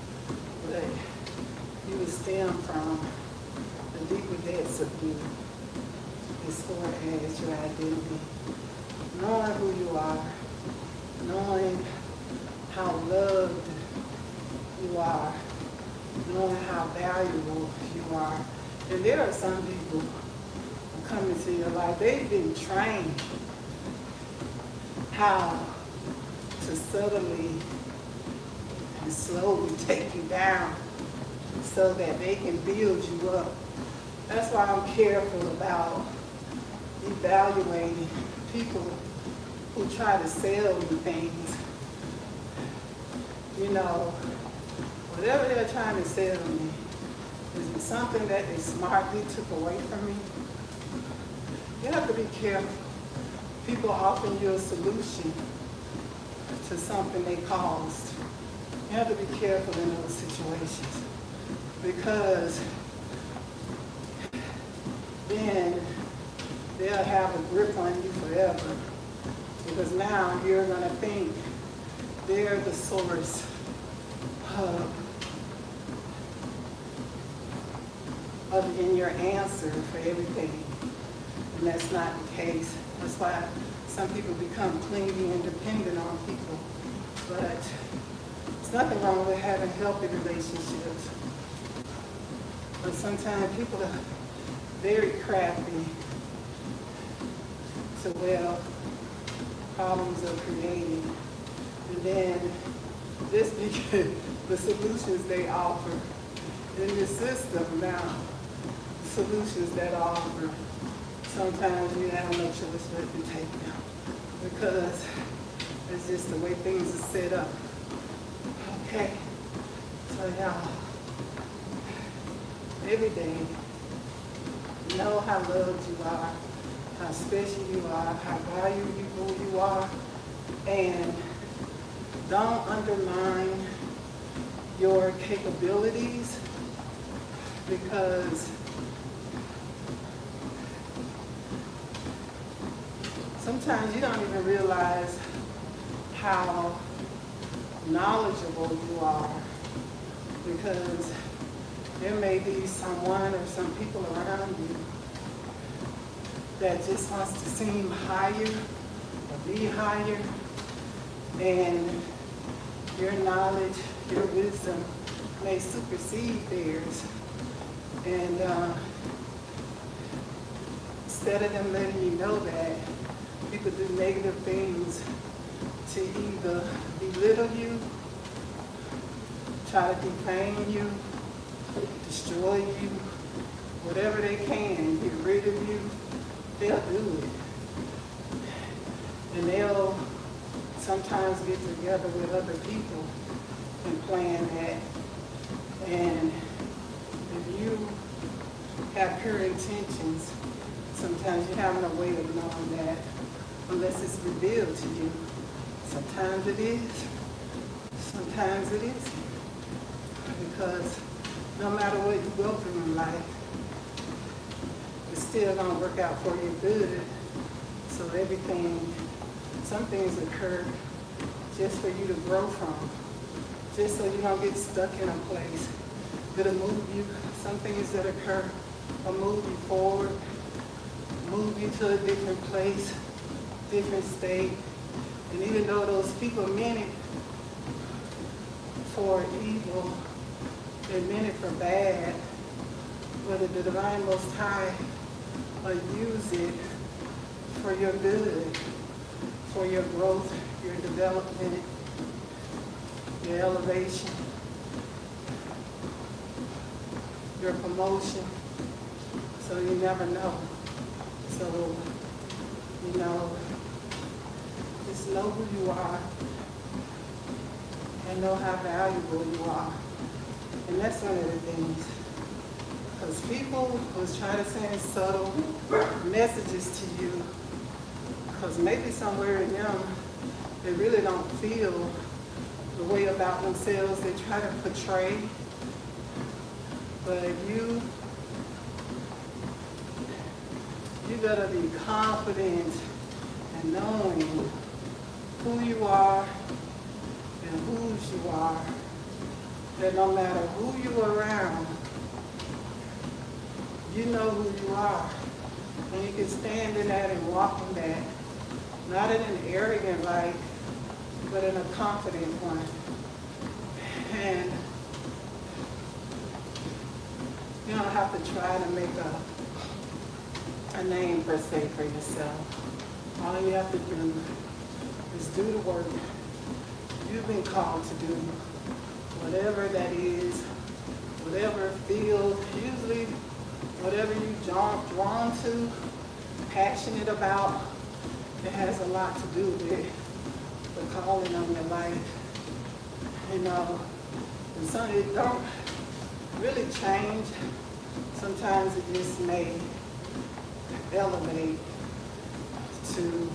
S1: But you would stem from the deeper depths of you as far as your identity. Knowing who you are, knowing how loved you are, knowing how valuable you are. And there are some people who come into your life, they've been trained how to subtly and slowly take you down so that they can build you up. That's why I'm careful about evaluating people who try to sell me things. You know, whatever they're trying to sell me, is it something that they smartly took away from me? You have to be careful. People offering you a solution to something they caused. You have to be careful in those situations because then they'll have a grip on you forever. Because now you're going to think they're the source in your answer for everything. And that's not the case. That's why some people become clingy and dependent on people. But there's nothing wrong with having healthy relationships. But sometimes people are very crafty to where problems are created. And then just because the solutions they offer in the system now, the solutions that offer, sometimes you have no choice but to take them because it's just the way things are set up. Okay, so y'all, every day, know how loved you are, how special you are, how valuable you are, and don't undermine your capabilities because sometimes you don't even realize how knowledgeable you are because there may be someone or some people around you that just wants to seem higher or be higher, and your knowledge, your wisdom may supersede theirs. And instead of them letting you know that, people do negative things to either belittle you, try to defame you, destroy you, whatever they can, get rid of you, they'll do it. And they'll sometimes get together with other people and plan that. And if you have pure intentions, sometimes you have no way of knowing that unless it's revealed to you. Sometimes it is, sometimes it isn't. Because no matter what you go through in life, it's still gonna work out for your good. So some things occur just for you to grow from, just so you don't get stuck in a place that'll move you. Some things that occur
S2: or move you forward, move you to a different place, different state. And even though those people meant it for evil, they meant it for bad, whether the divine Most High will use it for your good, for your growth, your development, your elevation, your promotion. So you never know. So, just know who you are and know how valuable you are. And that's one of the things. Because people was trying to send subtle messages to you, because maybe somewhere in them, they really don't feel the way about themselves they try to portray. But you gotta be confident in knowing who you are and whose you are. That no matter who you're around, you know who you are. And you can stand in that and walk in that. Not in an arrogant light, but in a confident one. And you don't have to try to make a name per se for yourself. All you have to do is do the work you've been called to do. Whatever that is, whatever field, usually whatever you're drawn to, passionate about, it has a lot to do with the calling on your life. And some it don't really change. Sometimes it just may elevate to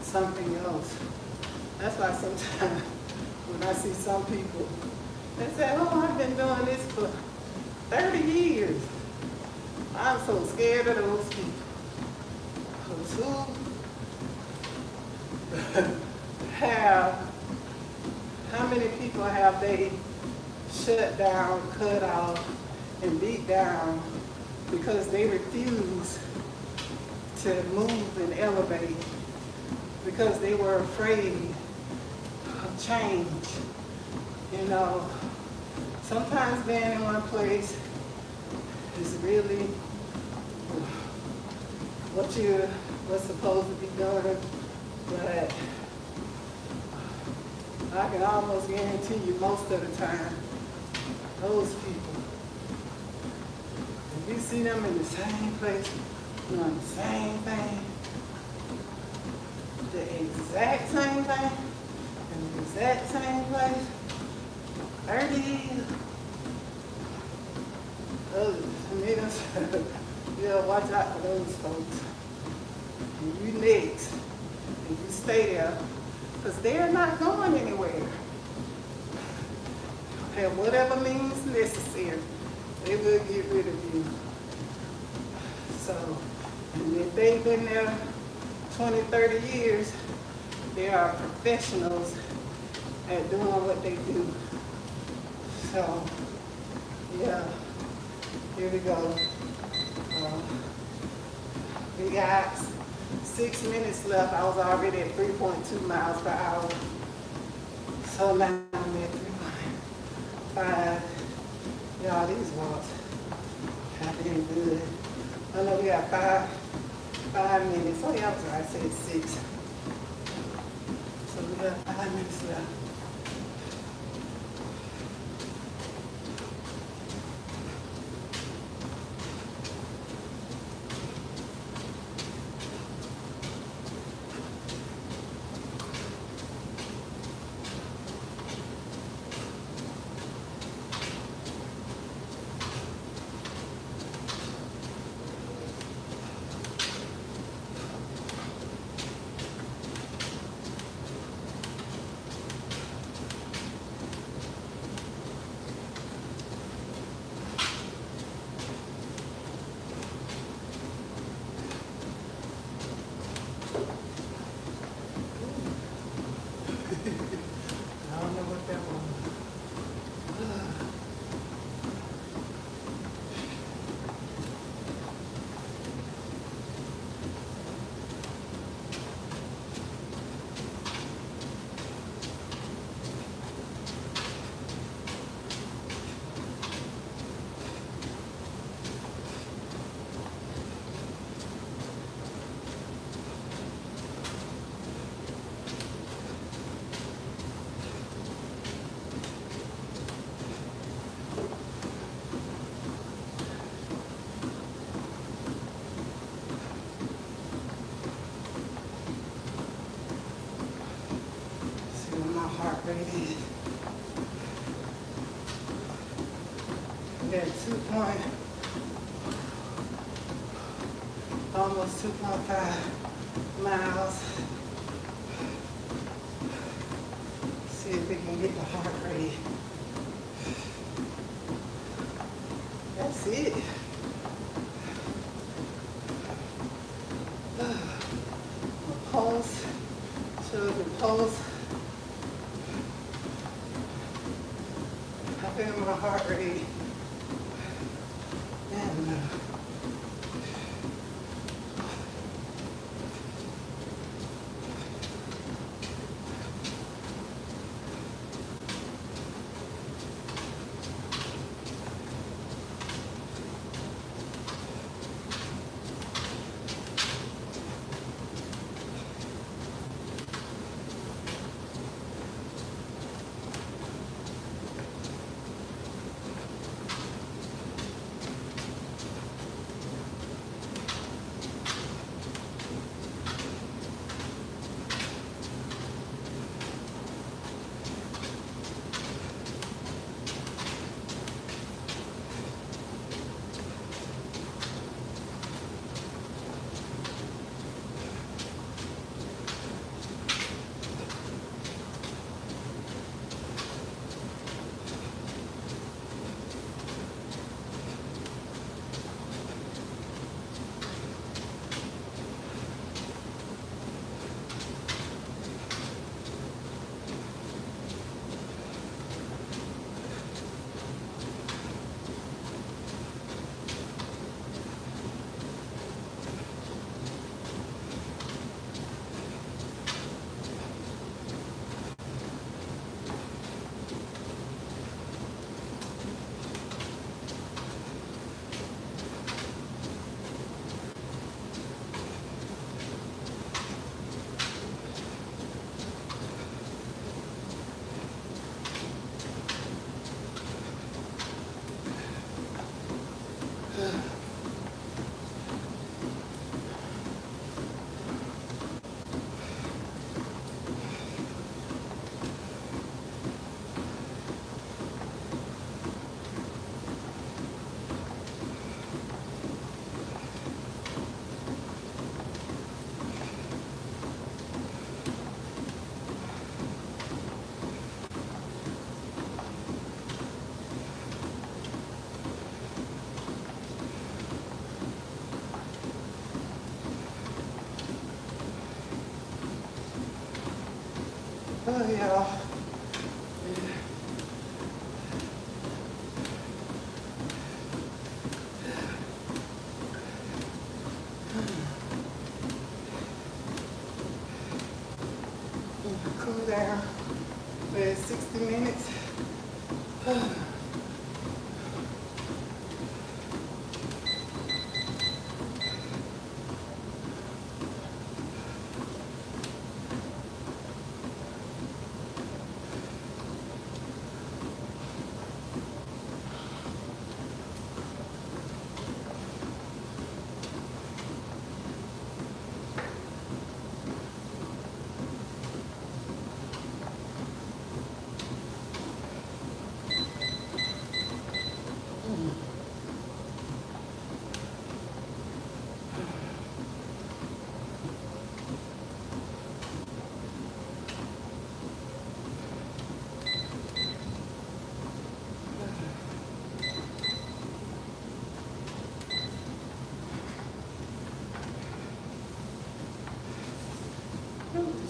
S2: something else. That's why sometimes when I see some people, they say, oh, I've been doing this for 30 years. I'm so scared of those people. Because how many people have they shut down, cut off, and beat down because they refuse to move and elevate, because they were afraid of change? Sometimes being in one place is really what's supposed to be done, but I can almost guarantee you most of the time, those people, if you see them in the same place, doing the same thing, the exact same thing, in the exact same place, 30 years, watch out for those folks. And you next, and you stay there, because they're not going anywhere. And whatever means necessary, they will get rid of you. So, and if they've been there 20, 30 years, they are professionals at doing what they do. So, yeah, here we go. We got 6 minutes left. I was already at 3.2 miles per hour. So now I'm at 3.5. Y'all, these walks have been good. I know we got 5 minutes. Oh yeah, I'm sorry, I said 6. So we got 5 minutes left. rate is. And then almost 2.5 miles. See if we can get the heart rate. That's it. My pulse, shows the pulse. I feel my heart rate. And oh yeah. Cool down for 60 minutes.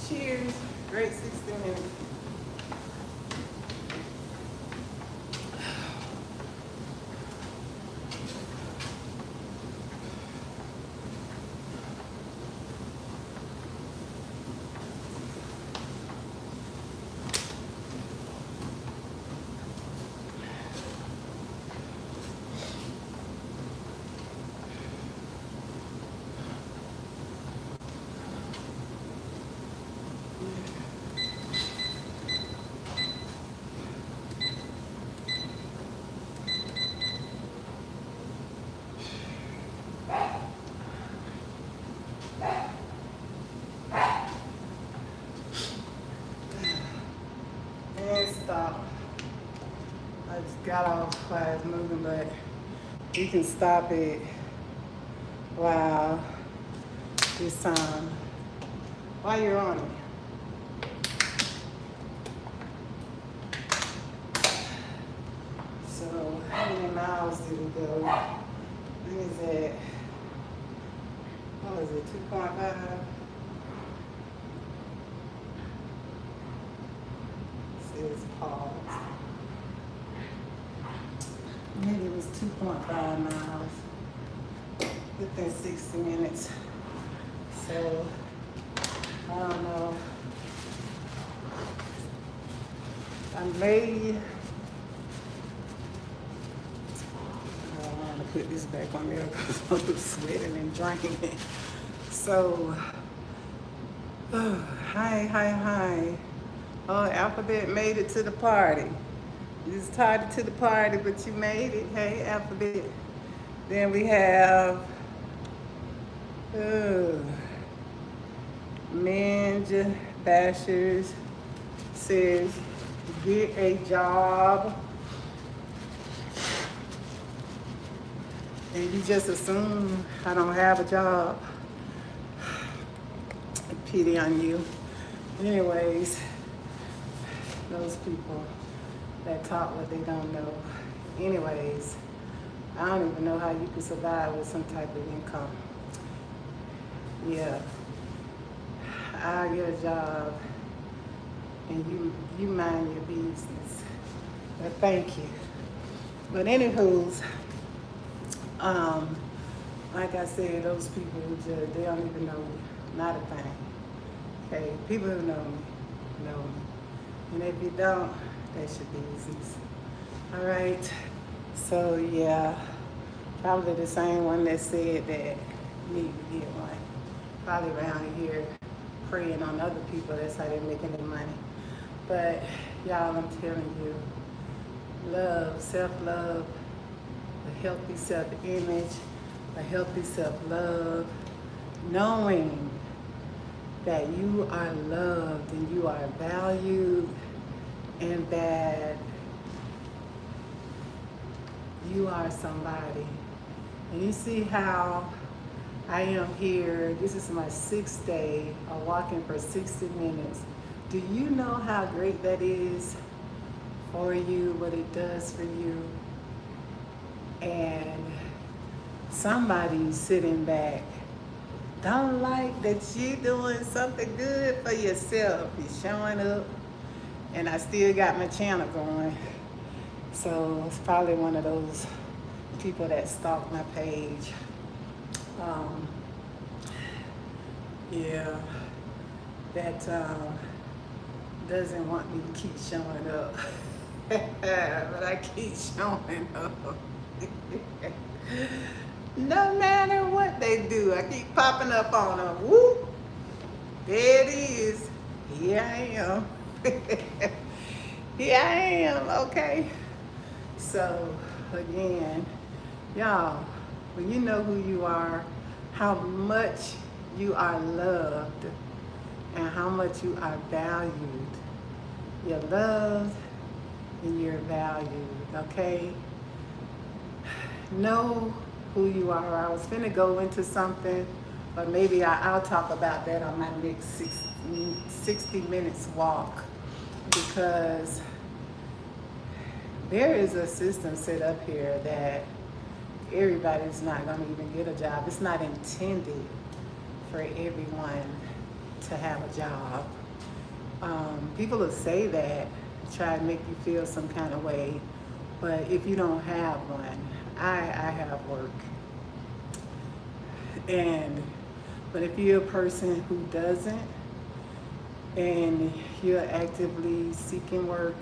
S2: Cheers. Great 60 minutes. got off while it's moving, but you can stop it while this time, while you're on it. So how many miles did it go? I think it's at, what was it, 2.5? Says pause. Maybe it was 2.5 miles within 60 minutes. So, I don't know. I don't want to put this back on there because I'm sweating and drinking it. So, hi. Oh, Alphabet made it to the party. You was tardy to the party, but you made it. Hey, Alphabet. Then we have Minge Bashers says, get a job. And you just assume I don't have a job. Pity on you. Anyways, those people that talk what they don't know. Anyways, I don't even know how you can survive with some type of income. Yeah, I get a job and you mind your business. But thank you. But anywho's, like I said, those people who just, they don't even know me. Not a thing. Okay, people who know me, know me. And if you don't, that's your business. All right. So yeah, probably the same one that said that you need to get one. Probably around here preying on other people. That's how they're making their money. But y'all, I'm telling you, love, self-love, a healthy self-image, a healthy self-love, knowing that you are loved and you are valued and that you are somebody. And you see how I am here. This is my 6th day of walking for 60 minutes. Do you know how great that is for you, what it does for you? And somebody's sitting back, don't like that you doing something good for yourself. You're showing up, and I still got my channel going. So it's probably one of those people that stalk my page. Yeah, that doesn't want me to keep showing up. But I keep showing up. No matter what they do, I keep popping up on them. Whoop! There it is. Here I am. Here I am, okay? So, again, y'all, when you know who you are, how much you are loved, and how much you are valued, you're loved and you're valued, okay? Know who you are. I was finna go into something, but maybe I'll talk about that on my next 60 minutes walk, because there is a system set up here that everybody's not gonna even get a job. It's not intended for everyone to have a job. People will say that, try to make you feel some kind of way, but if you don't have one, I have work. But if you're a person who doesn't, and you're actively seeking work,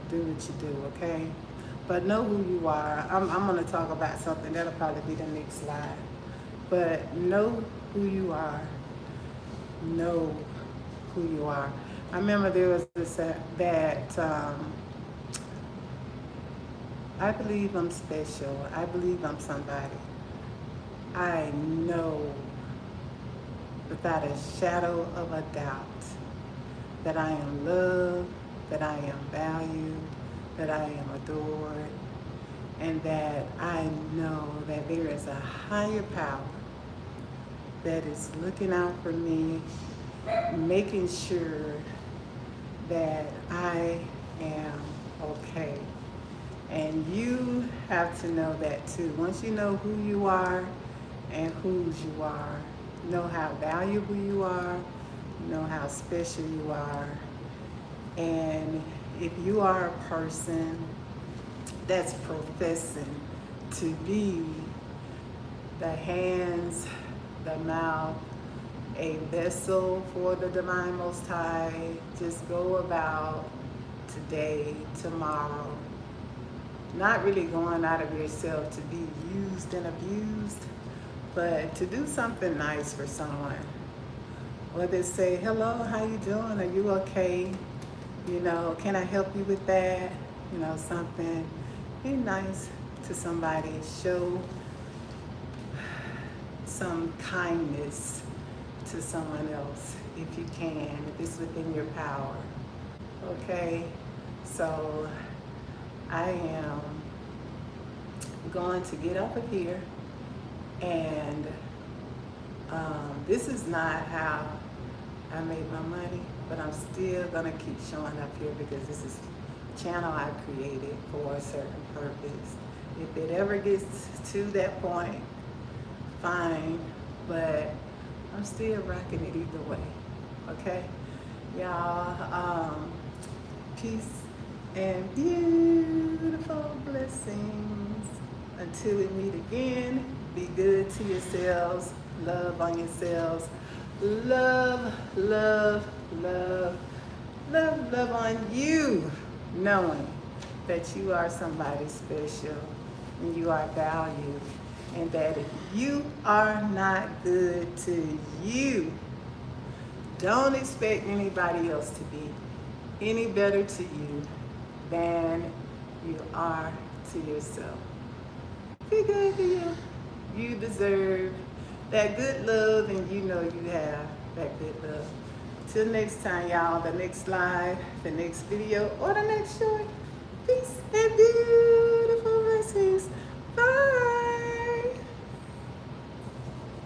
S2: do what you do, okay? But know who you are. I'm gonna talk about something, that'll probably be the next slide. But know who you are. Know who you are. I remember there was this, I believe I'm special. I believe I'm somebody. I know without a shadow of a doubt that I am loved, that I am valued, that I am adored, and that I know that there is a higher power that is looking out for me, making sure that I am okay. And you have to know that too. Once you know who you are and whose you are, know how valuable you are, know how special you are. And if you are a person that's professing to be the hands, the mouth, a vessel for the Divine Most High, just go about today, tomorrow, not really going out of yourself to be used and abused, but to do something nice for someone. Whether it's say, hello, how you doing? Are you okay? You know, can I help you with that? You know, something. Be nice to somebody. Show some kindness to someone else if you can, if it's within your power. Okay? So I am going to get up of here, and this is not how I make my money, but I'm still gonna keep showing up here because this is a channel I created for a certain purpose. If it ever gets to that point, fine, but I'm still rocking it either way. Okay, y'all. Peace and beautiful blessings. Until we meet again, be good to yourselves. Love on yourselves. Love, love, love, love, love on you. Knowing that you are somebody special and you are valued. And that if you are not good to you, don't expect anybody else to be any better to you than you are to yourself. Be good to you. You deserve that good love, and you know you have that good love. Till next time, y'all, the next live, the next video, or the next short. Peace and beautiful.